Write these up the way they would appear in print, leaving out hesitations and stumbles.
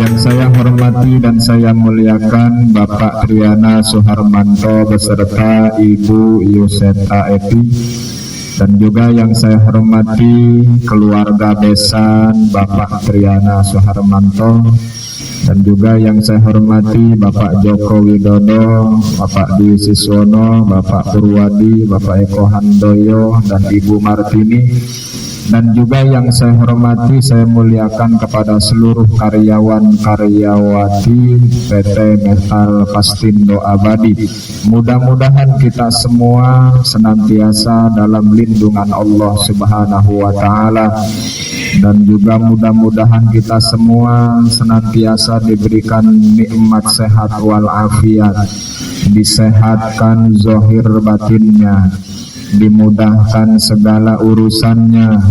Yang saya hormati dan saya muliakan Bapak Triana Suharmanto beserta Ibu Yuseta Epi, dan juga yang saya hormati keluarga besan Bapak Triana Suharmanto, dan juga yang saya hormati Bapak Joko Widodo, Bapak Dwi Siswono, Bapak Purwadi, Bapak Eko Handoyo, dan Ibu Martini. Dan juga yang saya hormati, saya muliakan kepada seluruh karyawan-karyawati PT Metal Pastindo Abadi. Mudah-mudahan kita semua senantiasa dalam lindungan Allah Subhanahu wa Ta'ala, dan juga mudah-mudahan kita semua senantiasa diberikan nikmat sehat walafiat, disehatkan zahir batinnya, dimudahkan segala urusannya,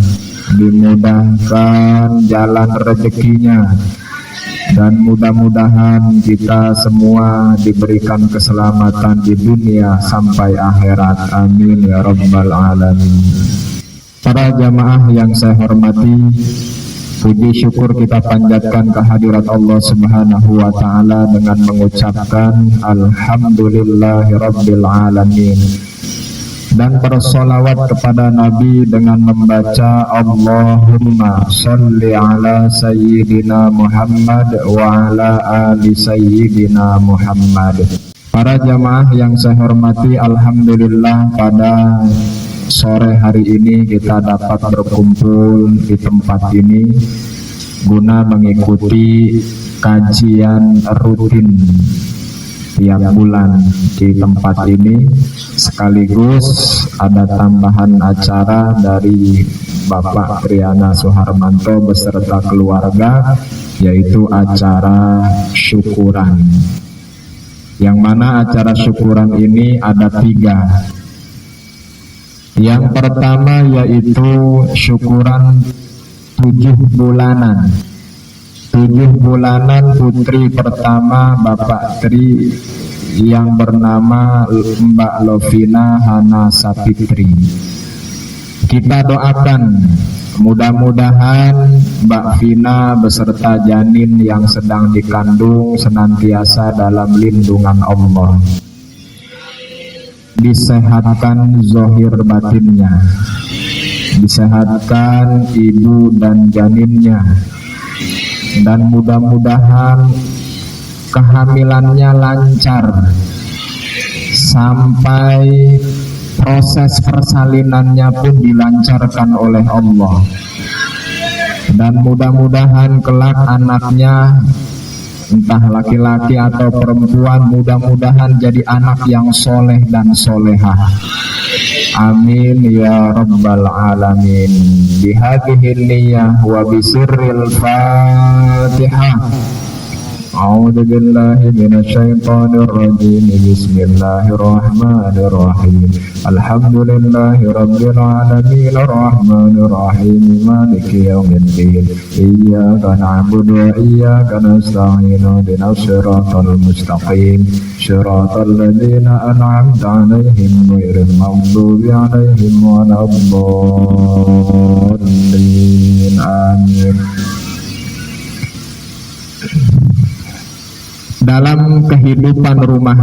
dimudahkan jalan rezekinya, dan mudah-mudahan kita semua diberikan keselamatan di dunia sampai akhirat. Amin ya rabbal alamin. Para jamaah yang saya hormati, puji syukur kita panjatkan kehadirat Allah Subhanahu wa Ta'ala dengan mengucapkan alhamdulillahirabbil alamin, dan bersolawat kepada Nabi dengan membaca Allahumma sholli ala sayyidina Muhammad wa ala ali sayyidina Muhammad. Para jamaah yang saya hormati, alhamdulillah pada sore hari ini kita dapat berkumpul di tempat ini guna mengikuti kajian rutin tiap bulan di tempat ini, sekaligus ada tambahan acara dari Bapak Triana Suharmanto beserta keluarga, yaitu acara syukuran, yang mana acara syukuran ini ada 3. Yang pertama yaitu syukuran 7 bulanan. 7 bulanan putri pertama Bapak Tri yang bernama Mbak Lovina Hana Sapitri. Kita doakan mudah-mudahan Mbak Vina beserta janin yang sedang dikandung senantiasa dalam lindungan Allah, disehatkan zahir batinnya, disehatkan ibu dan janinnya, dan mudah-mudahan kehamilannya lancar sampai proses persalinannya pun dilancarkan oleh Allah, dan mudah-mudahan kelak anaknya entah laki-laki atau perempuan, mudah-mudahan jadi anak yang soleh dan solehah. Amin ya rabbal alamin. Bihadhihi niyah wa bisirril Fatihah. A'udzu billahi minasyaitonir rajim. Bismillahirrahmanirrahim. Alhamdulillahi rabbil alamin arrahmanir rahim maliki yaumiddin. Iyyaka na'budu wa iyyaka nasta'in. Ihdinas siratal mustaqim. Siratal ladzina an'amta 'alaihim ghairil maghdubi 'alaihim waladdallin. Amin. Dalam kehidupan rumah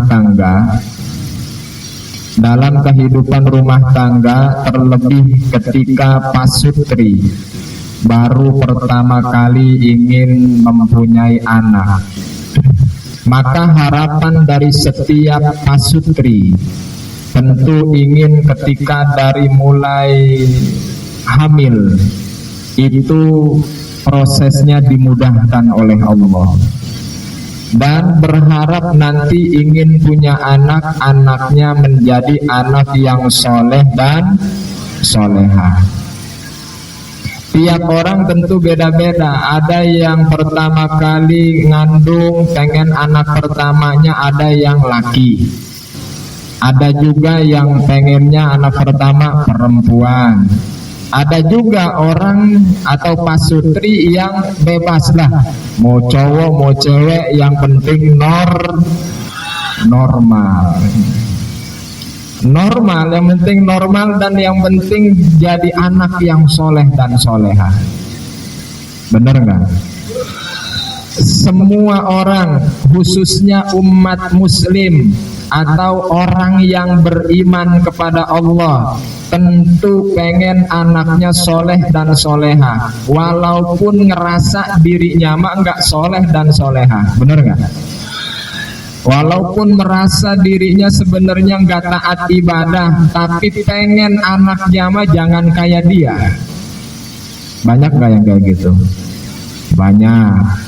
tangga, terlebih ketika pasutri baru pertama kali ingin mempunyai anak, maka harapan dari setiap pasutri tentu ingin ketika dari mulai hamil itu prosesnya dimudahkan oleh Allah, dan berharap nanti ingin punya anak, anaknya menjadi anak yang soleh dan solehah. Tiap orang tentu beda-beda. Ada yang pertama kali ngandung pengen anak pertamanya ada yang laki, ada juga yang pengennya anak pertama perempuan. Ada juga orang atau pasutri yang bebas lah, mau cowok mau cewek, yang penting normal, yang penting normal, dan yang penting jadi anak yang soleh dan solehah. Bener nggak? semua orang, khususnya umat muslim atau orang yang beriman kepada Allah, tentu pengen anaknya soleh dan soleha, walaupun ngerasa dirinya mah enggak soleh dan soleha. Bener nggak? Walaupun merasa dirinya sebenarnya nggak taat ibadah, tapi pengen anaknya mah jangan kayak dia. Banyak nggak yang kayak gitu? Banyak.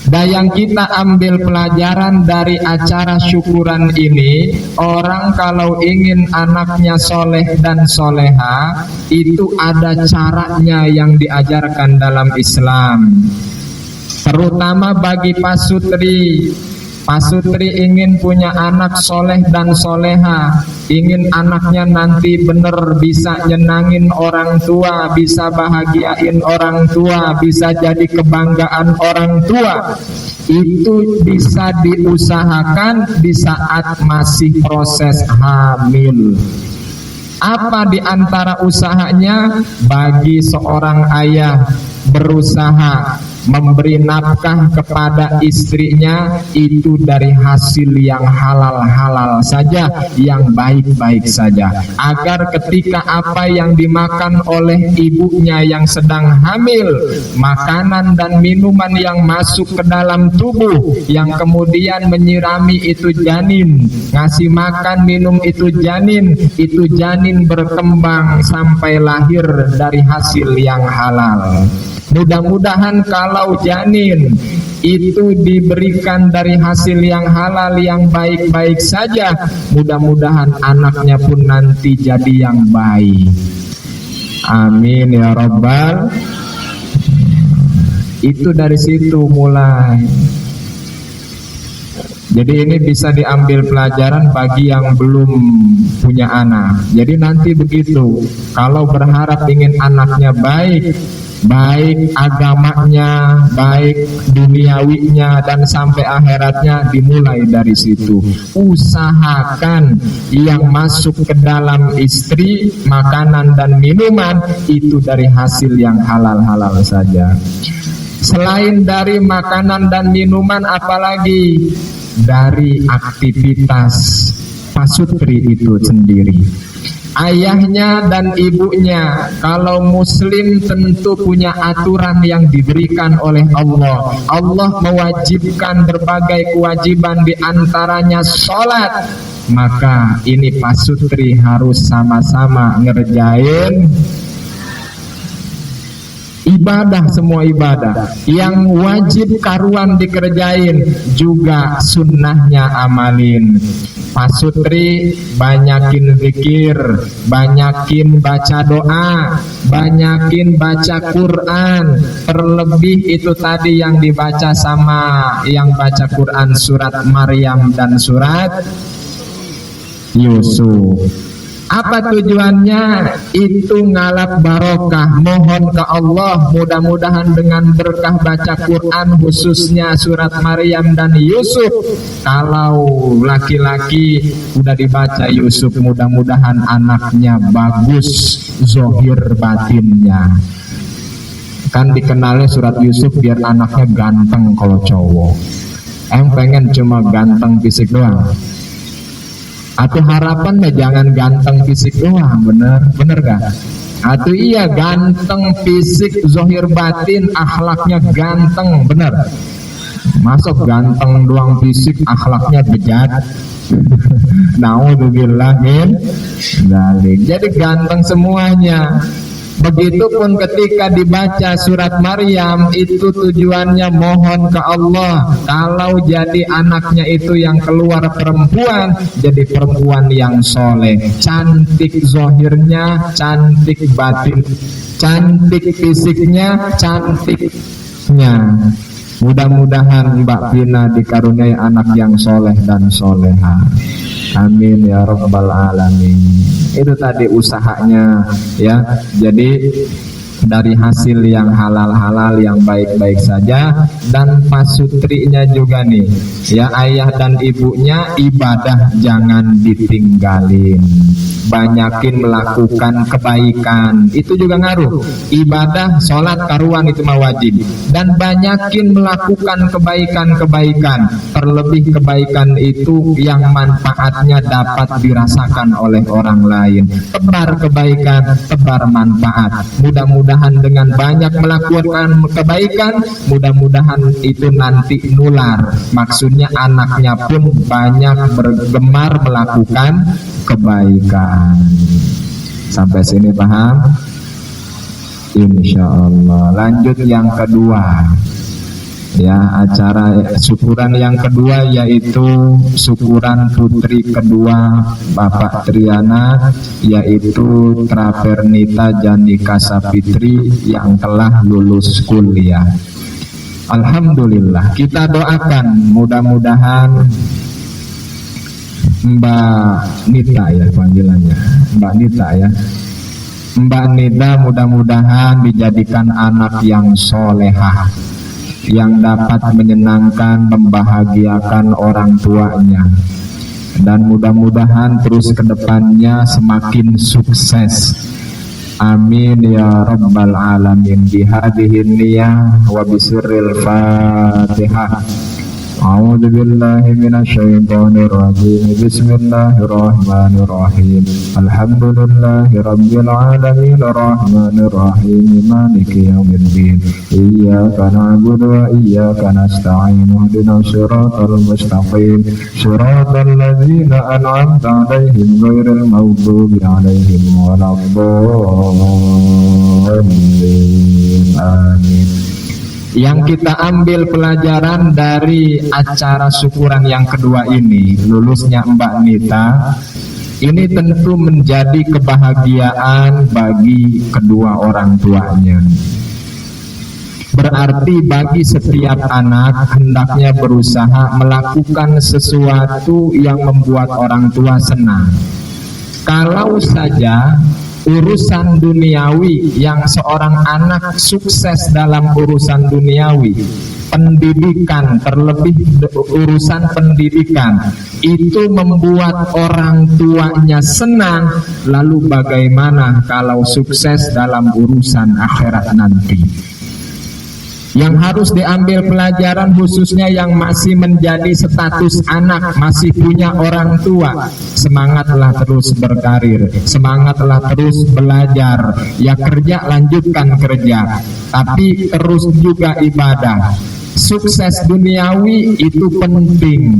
Dan yang kita ambil pelajaran dari acara syukuran ini, orang kalau ingin anaknya soleh dan soleha, itu ada caranya yang diajarkan dalam Islam. Terutama bagi pasutri. Pasutri ingin punya anak soleh dan soleha, ingin anaknya nanti bener bisa nyenangin orang tua, bisa bahagiain orang tua, bisa jadi kebanggaan orang tua. Itu bisa diusahakan di saat masih proses hamil. Apa di antara usahanya? Bagi seorang ayah berusaha memberi nafkah kepada istrinya itu dari hasil yang halal-halal saja, yang baik-baik saja, agar ketika apa yang dimakan oleh ibunya yang sedang hamil, makanan dan minuman yang masuk ke dalam tubuh, yang kemudian menyirami itu janin, ngasih makan minum itu janin berkembang sampai lahir dari hasil yang halal. Mudah-mudahan kalau janin itu diberikan dari hasil yang halal, yang baik-baik saja, mudah-mudahan anaknya pun nanti jadi yang baik. Amin ya Rabbal. Itu dari situ mulai. Jadi ini bisa diambil pelajaran bagi yang belum punya anak. Jadi nanti begitu, kalau berharap ingin anaknya baik agamanya, baik duniawinya, dan sampai akhiratnya, dimulai dari situ. Usahakan yang masuk ke dalam istri, makanan dan minuman, itu dari hasil yang halal-halal saja. Selain dari makanan dan minuman, apalagi dari aktivitas pasutri itu sendiri. Ayahnya dan ibunya kalau muslim tentu punya aturan yang diberikan oleh Allah. Allah mewajibkan berbagai kewajiban, di antaranya sholat. Maka ini pasutri harus sama-sama ngerjain ibadah, semua ibadah yang wajib karuan dikerjain, juga sunnahnya amalin. Pasutri banyakin zikir, banyakin baca doa, banyakin baca Quran. Terlebih itu tadi yang dibaca sama yang baca Quran, surat Maryam dan surat Yusuf. Apa tujuannya? Itu ngalap barokah, mohon ke Allah mudah-mudahan dengan berkah baca Quran, khususnya surat Maryam dan Yusuf. Kalau laki-laki udah dibaca Yusuf, mudah-mudahan anaknya bagus zohir batinnya. Kan dikenalnya surat Yusuf biar anaknya ganteng kalau cowok. Pengen cuma ganteng fisik doang. Atau harapannya jangan ganteng fisik doang, bener gak? Atau iya ganteng fisik, zohir batin, akhlaknya ganteng, bener? Masuk ganteng doang fisik, akhlaknya bejat. Naudzubillah min dzalik. Jadi ganteng semuanya. Begitupun ketika dibaca surat Maryam, itu tujuannya mohon ke Allah. Kalau jadi anaknya itu yang keluar perempuan, jadi perempuan yang soleh, cantik zohirnya, cantik batin, cantik fisiknya, cantiknya. Mudah-mudahan Mbak Vina dikaruniai anak yang soleh dan soleha. Amin ya Rabbal Alamin. Itu tadi usahanya ya. Jadi dari hasil yang halal-halal, yang baik-baik saja. Dan pasutrinya juga nih, ya, ayah dan ibunya ibadah jangan ditinggalin, banyakin melakukan kebaikan, itu juga ngaruh. Ibadah, sholat, karuan itu mah wajib, dan banyakin melakukan kebaikan-kebaikan, terlebih kebaikan itu yang manfaatnya dapat dirasakan oleh orang lain. Tebar kebaikan, tebar manfaat. Mudah-mudahan dengan banyak melakukan kebaikan, mudah-mudahan itu nanti nular. Maksudnya anaknya pun banyak bergemar melakukan kebaikan. Sampai sini paham? Insya Allah. Lanjut yang kedua, ya, acara syukuran yang kedua yaitu syukuran putri kedua Bapak Triana, yaitu Travernita Janika Sapitri yang telah lulus kuliah. Alhamdulillah, kita doakan mudah-mudahan Mbak Nita, ya panggilannya Mbak Nita, ya, Mbak Nita mudah-mudahan dijadikan anak yang solehah, yang dapat menyenangkan, membahagiakan orang tuanya, dan mudah-mudahan terus ke depannya semakin sukses. Amin ya rabbal alamin. Bihadhihi niyah wa bisirril Fatihah. A'udzu billahi minasyaitonir rajim. Bismillahirrahmanirrahim. Alhamdulillahi rabbil alamin arrahmanir rahim maliki yaumiddin. Iyyaka na'budu wa iyyaka nasta'in. Ihdinas siratal mustaqim. Siratal ladzina an'amta 'alaihim ghairil maghdubi 'alaihim waladdallin. Amin. Yang kita ambil pelajaran dari acara syukuran yang kedua ini, lulusnya Mbak Nita, ini tentu menjadi kebahagiaan bagi kedua orang tuanya. Berarti bagi setiap anak hendaknya berusaha melakukan sesuatu yang membuat orang tua senang. Kalau saja urusan duniawi, yang seorang anak sukses dalam urusan duniawi, pendidikan, terlebih urusan pendidikan, itu membuat orang tuanya senang, lalu bagaimana kalau sukses dalam urusan akhirat nanti? Yang harus diambil pelajaran khususnya yang masih menjadi status anak, masih punya orang tua, semangatlah terus berkarir, semangatlah terus belajar, ya kerja lanjutkan kerja, tapi terus juga ibadah. Sukses duniawi itu penting,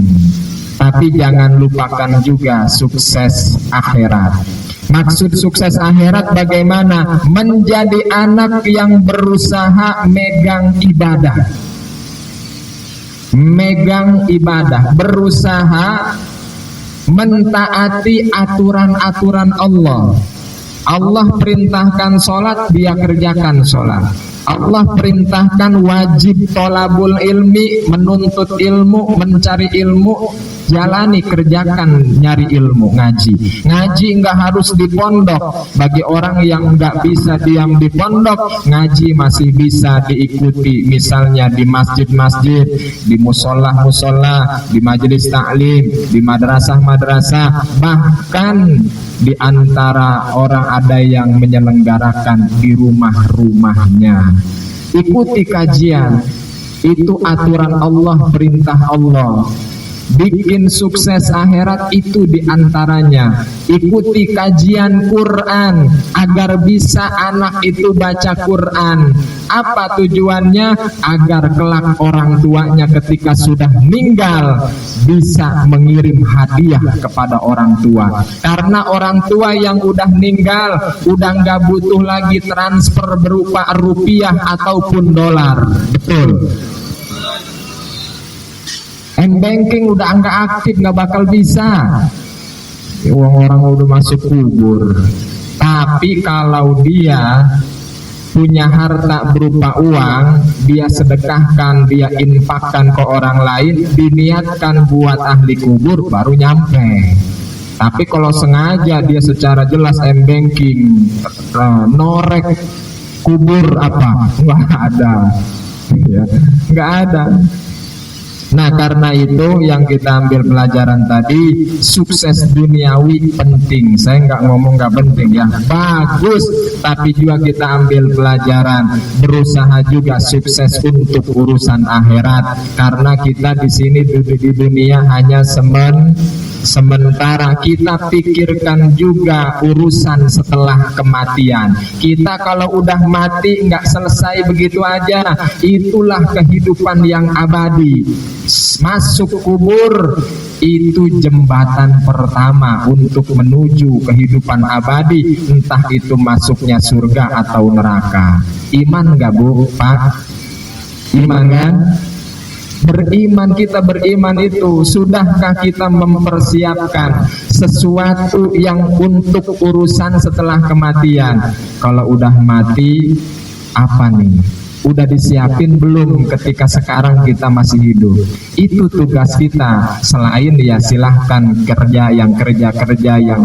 tapi jangan lupakan juga sukses akhirat. Maksud sukses akhirat bagaimana? Menjadi anak yang berusaha megang ibadah. Megang ibadah, berusaha mentaati aturan-aturan Allah. Allah perintahkan sholat, dia kerjakan sholat. Allah perintahkan wajib tolabul ilmi, menuntut ilmu, mencari ilmu, jalani, kerjakan, nyari ilmu, ngaji. Ngaji nggak harus di pondok. Bagi orang yang nggak bisa diam di pondok, ngaji masih bisa diikuti. Misalnya di masjid-masjid, di musola-musola, di majelis taklim, di madrasah-madrasah, bahkan di antara orang ada yang menyelenggarakan di rumah-rumahnya. Ikuti kajian, itu aturan Allah, perintah Allah. Bikin sukses akhirat itu diantaranya. Ikuti kajian Quran agar bisa anak itu baca Quran. Apa tujuannya? Agar kelak orang tuanya ketika sudah meninggal bisa mengirim hadiah kepada orang tua. Karena orang tua yang udah meninggal udah nggak butuh lagi transfer berupa rupiah ataupun dolar. Betul. M-banking udah nggak aktif, nggak bakal bisa. Uang orang udah masuk kubur. Tapi kalau dia punya harta berupa uang, dia sedekahkan, dia infakkan ke orang lain, diniatkan buat ahli kubur, baru nyampe. Tapi kalau sengaja dia secara jelas M-banking, norek kubur apa? Nggak ada, ya, nggak ada. Nah, karena itu yang kita ambil pelajaran tadi, sukses duniawi penting. Saya nggak ngomong nggak penting ya, bagus. Tapi juga kita ambil pelajaran, berusaha juga sukses untuk urusan akhirat. Karena kita di sini di dunia hanya sementara. Kita pikirkan juga urusan setelah kematian. Kita kalau udah mati nggak selesai begitu aja. Itulah kehidupan yang abadi. Masuk kubur itu jembatan pertama untuk menuju kehidupan abadi, entah itu masuknya surga atau neraka. Iman nggak Bu, Pak? Iman kan? Beriman, kita beriman itu, sudahkah kita mempersiapkan sesuatu yang untuk urusan setelah kematian? Kalau udah mati, apa nih? Udah disiapin belum ketika sekarang kita masih hidup? Itu tugas kita. Selain ya silahkan kerja, yang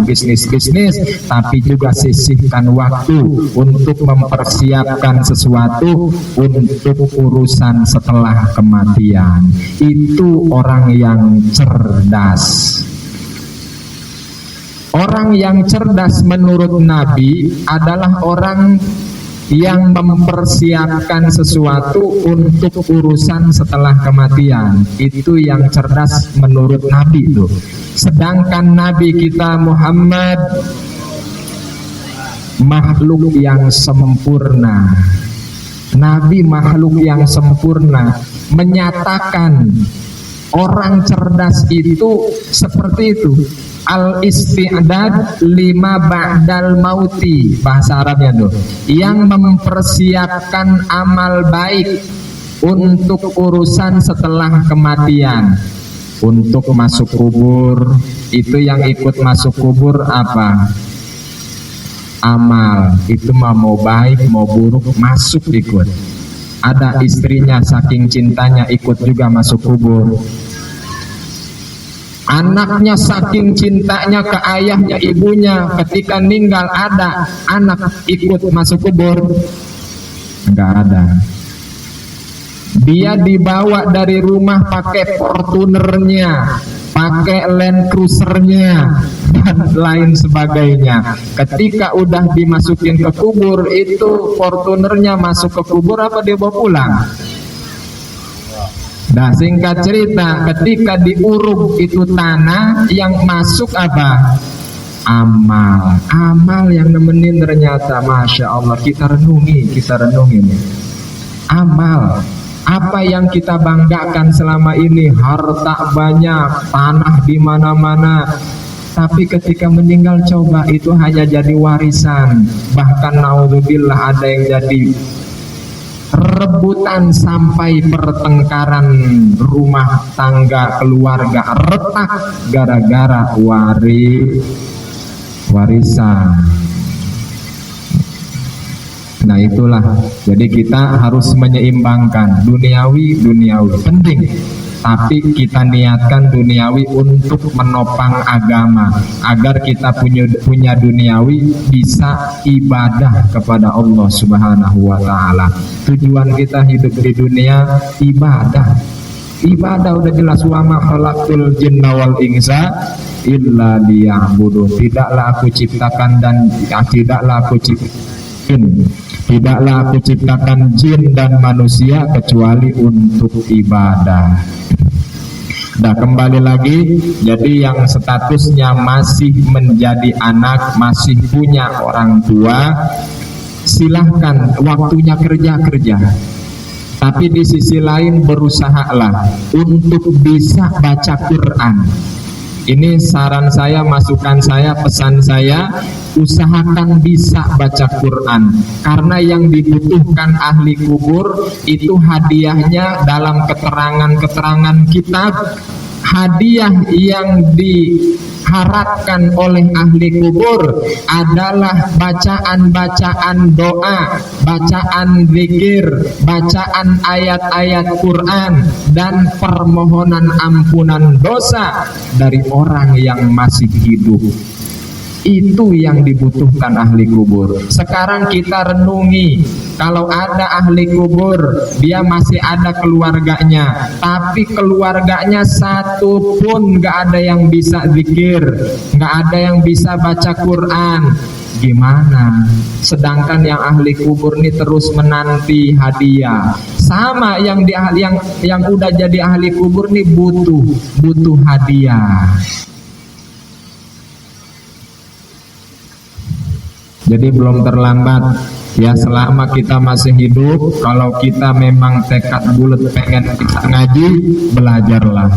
bisnis, tapi juga sisihkan waktu untuk mempersiapkan sesuatu untuk urusan setelah kematian. Itu orang yang cerdas. Orang yang cerdas menurut Nabi adalah orang yang mempersiapkan sesuatu untuk urusan setelah kematian. Itu yang cerdas menurut Nabi itu. Sedangkan Nabi kita Muhammad makhluk yang sempurna. Nabi makhluk yang sempurna, menyatakan orang cerdas itu seperti itu. Al-isti'dad lima ba'dal mauti, bahasa Arabnya tuh, yang mempersiapkan amal baik untuk urusan setelah kematian. Untuk masuk kubur, itu yang ikut masuk kubur apa? Amal. Itu mau baik mau buruk masuk ikut. Ada istrinya saking cintanya ikut juga masuk kubur. Anaknya saking cintanya ke ayahnya ibunya, ketika meninggal ada anak ikut masuk kubur? Enggak ada. Dia dibawa dari rumah pakai Fortunernya, pakai Land Cruisernya, dan lain sebagainya. Ketika udah dimasukin ke kubur, itu Fortunernya masuk ke kubur apa dia bawa pulang? Nah, singkat cerita, ketika diuruk itu tanah, yang masuk apa? Amal. Amal yang nemenin ternyata, Masya Allah, kita renungi nih. Amal. Apa yang kita banggakan selama ini? Harta banyak, tanah di mana-mana. Tapi ketika meninggal coba, itu hanya jadi warisan. Bahkan naudzubillah ada yang jadi rebutan sampai pertengkaran rumah tangga keluarga retak gara-gara warisan. Nah itulah, jadi kita harus menyeimbangkan duniawi penting, tapi kita niatkan duniawi untuk menopang agama, agar kita punya duniawi bisa ibadah kepada Allah Subhanahu wa ta'ala. Tujuan kita hidup di dunia ibadah udah jelas. Wa ma khalaqtul jinna wal insa illa liya'budun. Tidaklah aku ciptakan jin dan manusia kecuali untuk ibadah. Nah, kembali lagi, jadi yang statusnya masih menjadi anak, masih punya orang tua, silahkan waktunya kerja. Tapi di sisi lain berusahalah untuk bisa baca Quran. Ini saran saya, masukan saya, pesan saya, usahakan bisa baca Quran. Karena yang dibutuhkan ahli kubur itu hadiahnya dalam keterangan kitab. Hadiah yang diharapkan oleh ahli kubur adalah bacaan-bacaan doa, bacaan zikir, bacaan ayat-ayat Quran, dan permohonan ampunan dosa dari orang yang masih hidup. Itu yang dibutuhkan ahli kubur. Sekarang kita renungi, kalau ada ahli kubur, dia masih ada keluarganya, tapi keluarganya satu pun gak ada yang bisa zikir, gak ada yang bisa baca Quran. Gimana? Sedangkan yang ahli kubur ini terus menanti hadiah. Sama yang yang udah jadi ahli kubur nih butuh hadiah. Jadi belum terlambat ya, selama kita masih hidup, kalau kita memang tekad bulat pengen kita ngaji, belajarlah.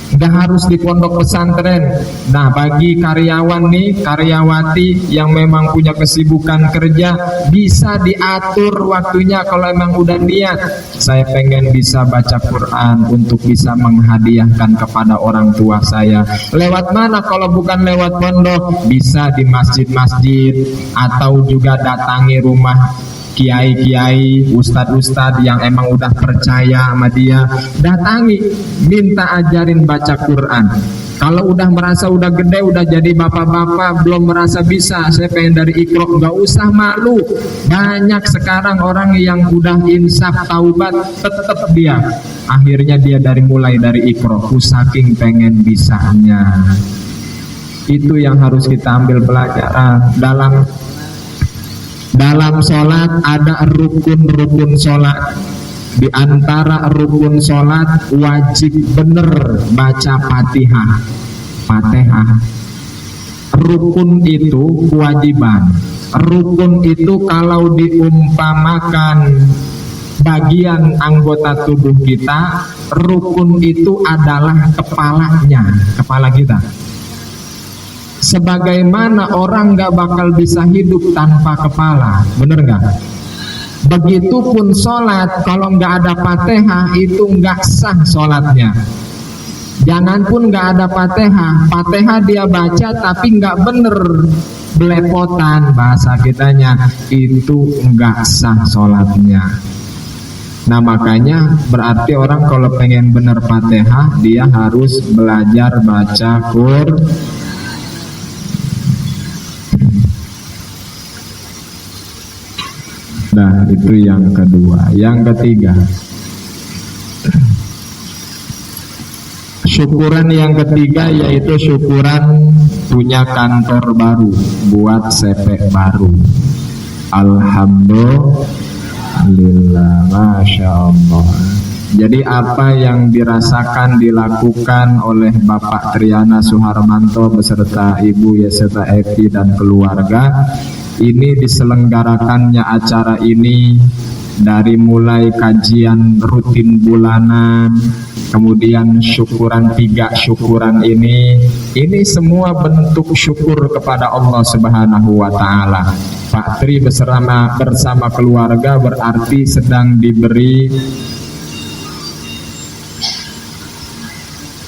Nggak harus di pondok pesantren. Nah, bagi karyawan nih, karyawati yang memang punya kesibukan kerja, bisa diatur waktunya. Kalau emang udah niat, saya pengen bisa baca Quran untuk bisa menghadiahkan kepada orang tua saya. Lewat mana kalau bukan lewat pondok? Bisa di masjid-masjid, atau juga datangi rumah kiai-kiai, ustad-ustad yang emang udah percaya sama dia, datangi, minta ajarin baca Quran. Kalau udah merasa udah gede, udah jadi bapak-bapak, belum merasa bisa, saya pengen dari Iqra, nggak usah malu. Banyak sekarang orang yang udah insaf taubat, tetap dia akhirnya dia mulai dari Iqra, saking pengen bisanya. Itu yang harus kita ambil pelajaran. Dalam sholat ada rukun-rukun sholat. Di antara rukun sholat wajib bener baca Fatihah. Rukun itu kewajiban. Rukun itu kalau diumpamakan bagian anggota tubuh kita, rukun itu adalah kepalanya, kepala kita. Sebagaimana orang gak bakal bisa hidup tanpa kepala, bener gak? Begitupun sholat, kalau gak ada Fatihah itu gak sah sholatnya. Jangan pun gak ada Fatihah dia baca tapi gak bener, belepotan bahasa kitanya, itu gak sah sholatnya. Nah makanya berarti orang kalau pengen bener Fatihah, dia harus belajar baca Quran. Nah itu yang kedua. Yang ketiga, syukuran yang ketiga yaitu syukuran punya kantor baru, buat CP baru. Alhamdulillah, Masya Allah. Jadi apa yang dirasakan dilakukan oleh Bapak Triana Suharmanto beserta Ibu Yeseta Evi dan keluarga, ini diselenggarakannya acara ini dari mulai kajian rutin bulanan, kemudian syukuran 3 syukuran ini semua bentuk syukur kepada Allah Subhanahu wa Ta'ala. Pak Tri bersama keluarga berarti sedang diberi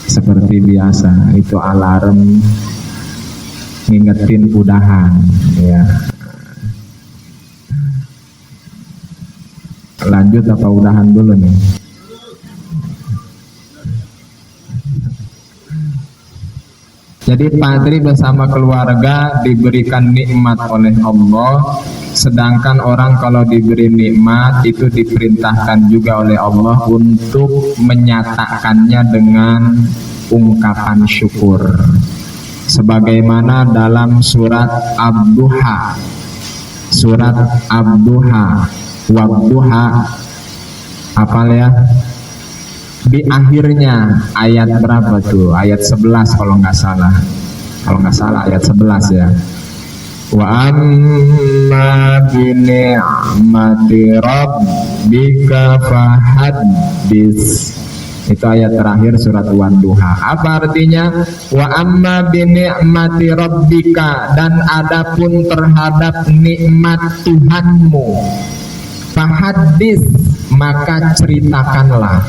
seperti biasa, itu alarm ngingetin udahan ya. Lanjut apa udahan dulu nih? Jadi Pak Tri bersama keluarga diberikan nikmat oleh Allah. Sedangkan orang kalau diberi nikmat itu diperintahkan juga oleh Allah untuk menyatakannya dengan ungkapan syukur. Sebagaimana dalam surat Ad-Duha, Wadduha, apal ya? Di akhirnya ayat berapa tuh? Ayat 11 kalau nggak salah. Ayat 11 ya. Wa amma bi ni'mati rabbika fahaddits. Itu ayat terakhir surat Wadduha. Apa artinya? Wa amma bi ni'mati rabbika, dan adapun terhadap nikmat Tuhanmu, fahaddits, maka ceritakanlah.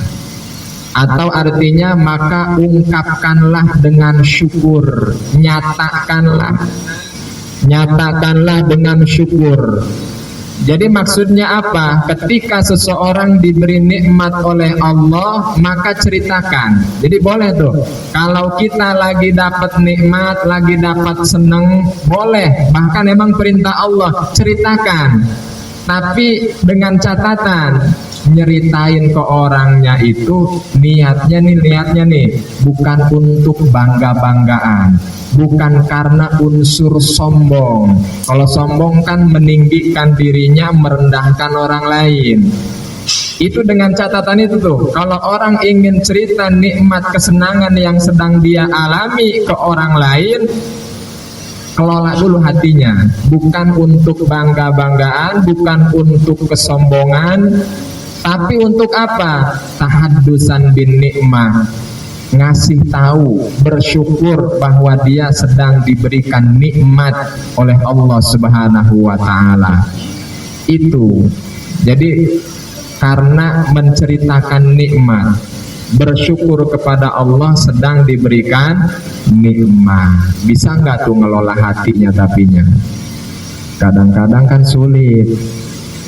Atau artinya maka ungkapkanlah dengan syukur, nyatakanlah dengan syukur. Jadi maksudnya apa? Ketika seseorang diberi nikmat oleh Allah, maka ceritakan. Jadi boleh tuh, kalau kita lagi dapat nikmat, lagi dapat seneng, boleh. Bahkan emang perintah Allah, ceritakan. Tapi dengan catatan, nyeritain ke orangnya itu niatnya nih bukan untuk bangga-banggaan, bukan karena unsur sombong. Kalau sombong kan meninggikan dirinya, merendahkan orang lain. Itu dengan catatan itu tuh, kalau orang ingin cerita nikmat kesenangan yang sedang dia alami ke orang lain, kelola dulu hatinya, bukan untuk bangga-banggaan, bukan untuk kesombongan, tapi untuk apa? Tahaddusan bin nikmah, ngasih tahu, bersyukur bahwa dia sedang diberikan nikmat oleh Allah Subhanahu wa taala. Itu. Jadi karena menceritakan nikmat, bersyukur kepada Allah sedang diberikan nikmat. Bisa nggak tuh ngelola hatinya tapinya? Kadang-kadang kan sulit.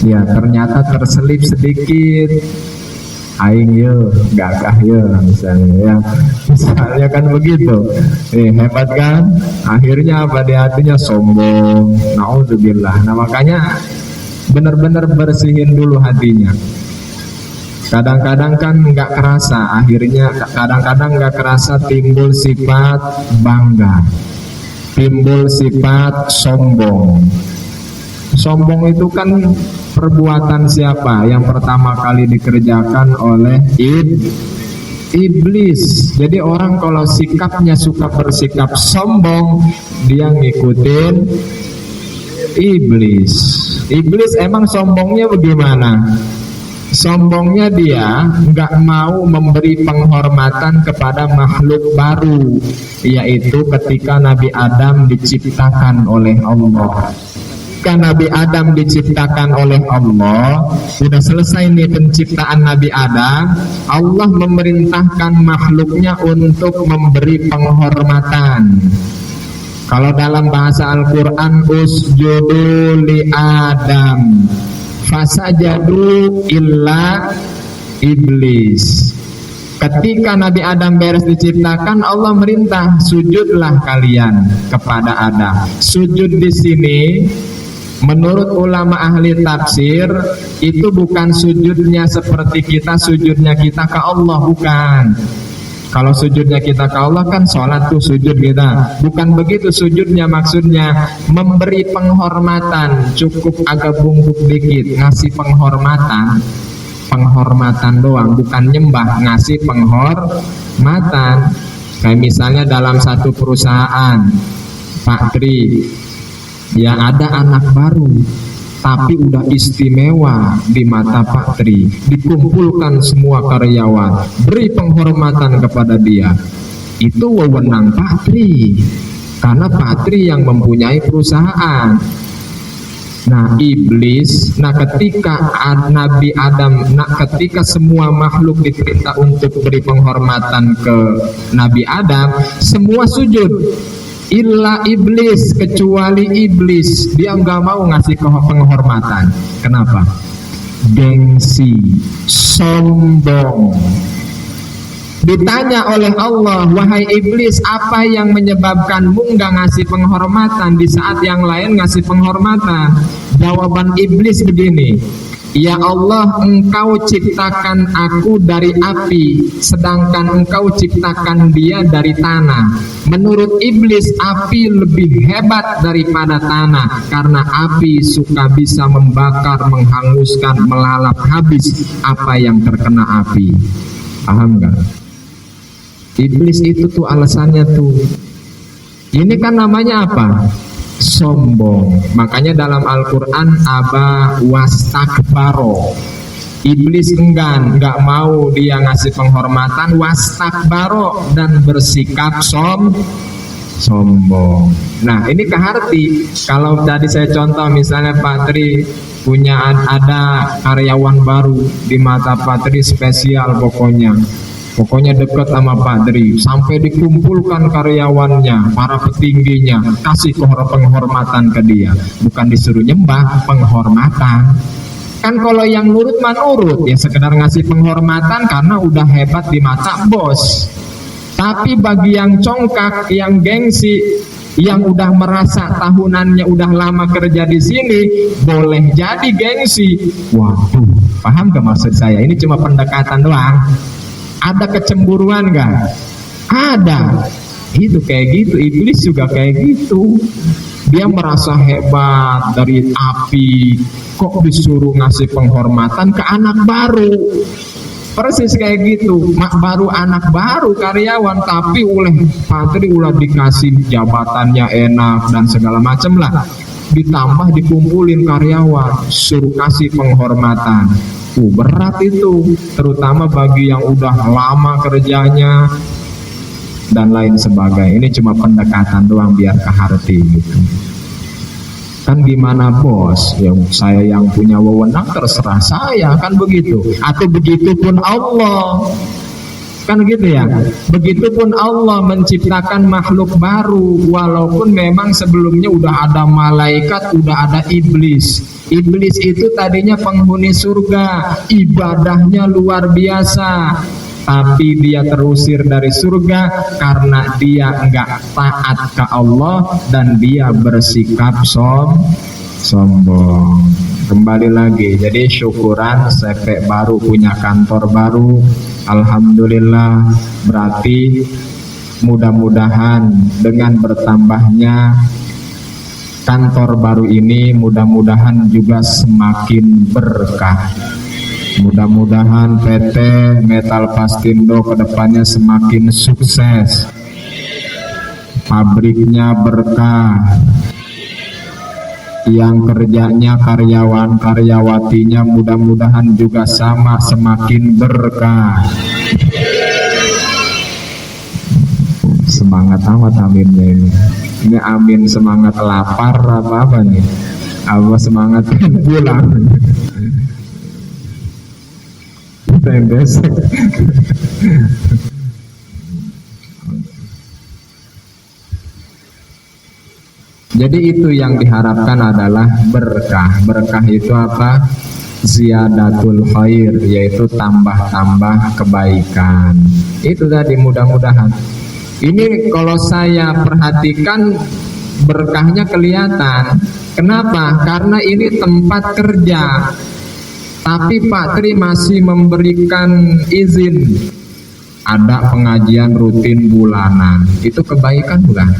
Ya ternyata terselip sedikit. Aing yo, gagah yo misalnya ya. Misalnya kan begitu. Hebat kan? Akhirnya apa di hatinya? Sombong. Nauzubillah. Nah makanya benar-benar bersihin dulu hatinya. Kadang-kadang kan nggak kerasa, akhirnya kadang-kadang nggak kerasa timbul sifat bangga, timbul sifat sombong. Sombong itu kan perbuatan siapa? Yang pertama kali dikerjakan oleh iblis. Jadi orang kalau sikapnya suka bersikap sombong, dia ngikutin iblis. Iblis emang sombongnya bagaimana? Sombongnya dia nggak mau memberi penghormatan kepada makhluk baru, yaitu ketika Nabi Adam diciptakan oleh Allah. Ketika Nabi Adam diciptakan oleh Allah, sudah selesai nih penciptaan Nabi Adam, Allah memerintahkan makhluknya untuk memberi penghormatan. Kalau dalam bahasa Al-Quran, usjudu li Adam fasajadu illa iblis. Ketika Nabi Adam beres diciptakan, Allah merintah sujudlah kalian kepada Adam. Sujud di sini menurut ulama ahli tafsir itu bukan sujudnya seperti kita sujudnya kita ke Allah, bukan. Kalau sujudnya kita ke Allah kan sholat tuh sujud kita. Bukan begitu sujudnya, maksudnya memberi penghormatan. Cukup agak bungkuk dikit, ngasih penghormatan. Penghormatan doang, bukan nyembah, ngasih penghormatan. Kayak misalnya dalam satu perusahaan, Pak Tri, ya ada anak baru, tapi udah istimewa di mata Pak Tri. Dikumpulkan semua karyawan, beri penghormatan kepada dia. Itu wewenang Pak Tri, karena Pak Tri yang mempunyai perusahaan. Nah iblis, ketika Nabi Adam, ketika semua makhluk diperintah untuk beri penghormatan ke Nabi Adam, semua sujud. Illa iblis, kecuali iblis, dia nggak mau ngasih penghormatan. Kenapa? Gengsi, sombong. Ditanya oleh Allah, wahai iblis, apa yang menyebabkanmu nggak ngasih penghormatan di saat yang lain ngasih penghormatan? Jawaban iblis begini, ya Allah, engkau ciptakan aku dari api, sedangkan engkau ciptakan dia dari tanah. Menurut iblis, api lebih hebat daripada tanah, karena api suka bisa membakar, menghanguskan, melalap habis apa yang terkena api. Paham gak? Iblis itu tuh alasannya tuh. Ini kan namanya apa? Sombong. Makanya dalam Al-Quran aba wastakbaro. Iblis enggan, nggak mau dia ngasih penghormatan, wastakbaro, dan bersikap sombong. Nah ini keharti. Kalau tadi saya contoh misalnya Pak Tri punya ada karyawan baru, di mata Pak Tri spesial pokoknya. Pokoknya dekat sama Pak Dri, sampai dikumpulkan karyawannya, para petingginya, kasih penghormatan ke dia. Bukan disuruh nyembah, penghormatan. Kan kalau yang nurut mah nurut, ya sekedar ngasih penghormatan karena udah hebat di mata bos. Tapi bagi yang congkak, yang gengsi, yang udah merasa tahunannya udah lama kerja di sini, boleh jadi gengsi. Waduh, paham gak maksud saya? Ini cuma pendekatan doang. Ada kecemburuan gak? Ada. Itu kayak gitu, iblis juga kayak gitu. Dia merasa hebat dari api, kok disuruh ngasih penghormatan ke anak baru. Persis kayak gitu, baru anak baru karyawan, tapi oleh Patri ulah dikasih jabatannya enak dan segala macem lah. Ditambah dikumpulin karyawan, suruh kasih penghormatan. Berat itu, terutama bagi yang udah lama kerjanya dan lain sebagainya. Ini cuma pendekatan doang biar ke hati gitu. Kan gimana bos? Ya saya yang punya wewenang, terserah saya, kan begitu. Atau begitupun Allah. Kan gitu ya. Begitupun Allah menciptakan makhluk baru, walaupun memang sebelumnya udah ada malaikat, udah ada iblis. Iblis itu tadinya penghuni surga, ibadahnya luar biasa, tapi dia terusir dari surga karena dia enggak taat ke Allah dan dia bersikap sombong. Kembali lagi, jadi syukuran sepek baru punya kantor baru, alhamdulillah. Berarti mudah-mudahan dengan bertambahnya kantor baru ini, mudah-mudahan juga semakin berkah. Mudah-mudahan PT Metal Pastindo kedepannya semakin sukses, pabriknya berkah, yang kerjanya karyawan-karyawatinya mudah-mudahan juga sama, semakin berkah. Semangat amat aminnya ini. Ini amin semangat lapar apa nih? Apa semangat pulang? Tendes. Jadi itu yang diharapkan adalah berkah. Berkah itu apa? Ziyadatul khair, yaitu tambah-tambah kebaikan. Itu tadi mudah-mudahan. Ini kalau saya perhatikan berkahnya kelihatan. Kenapa? Karena ini tempat kerja, tapi Pak Tri masih memberikan izin. Ada pengajian rutin bulanan. Itu kebaikan bukan?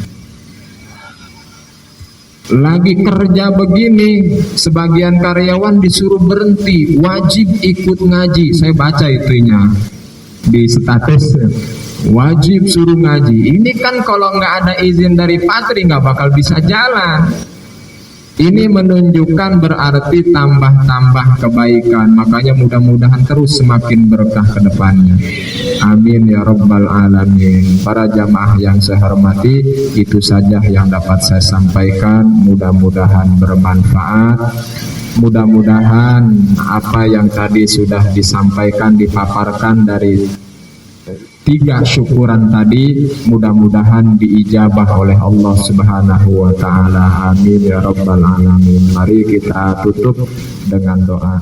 Lagi kerja begini, sebagian karyawan disuruh berhenti, wajib ikut ngaji. Saya baca itunya di status, wajib suruh ngaji. Ini kan kalau nggak ada izin dari Patri nggak bakal bisa jalan. Ini menunjukkan berarti tambah-tambah kebaikan. Makanya mudah-mudahan terus semakin berkah ke depannya. Amin ya rabbal alamin. Para jamaah yang saya hormati, itu saja yang dapat saya sampaikan. Mudah-mudahan bermanfaat. Mudah-mudahan apa yang tadi sudah disampaikan, dipaparkan dari 3 syukuran tadi, mudah-mudahan diijabah oleh Allah Subhanahu wa taala. Amin ya rabbal alamin. Mari kita tutup dengan doa.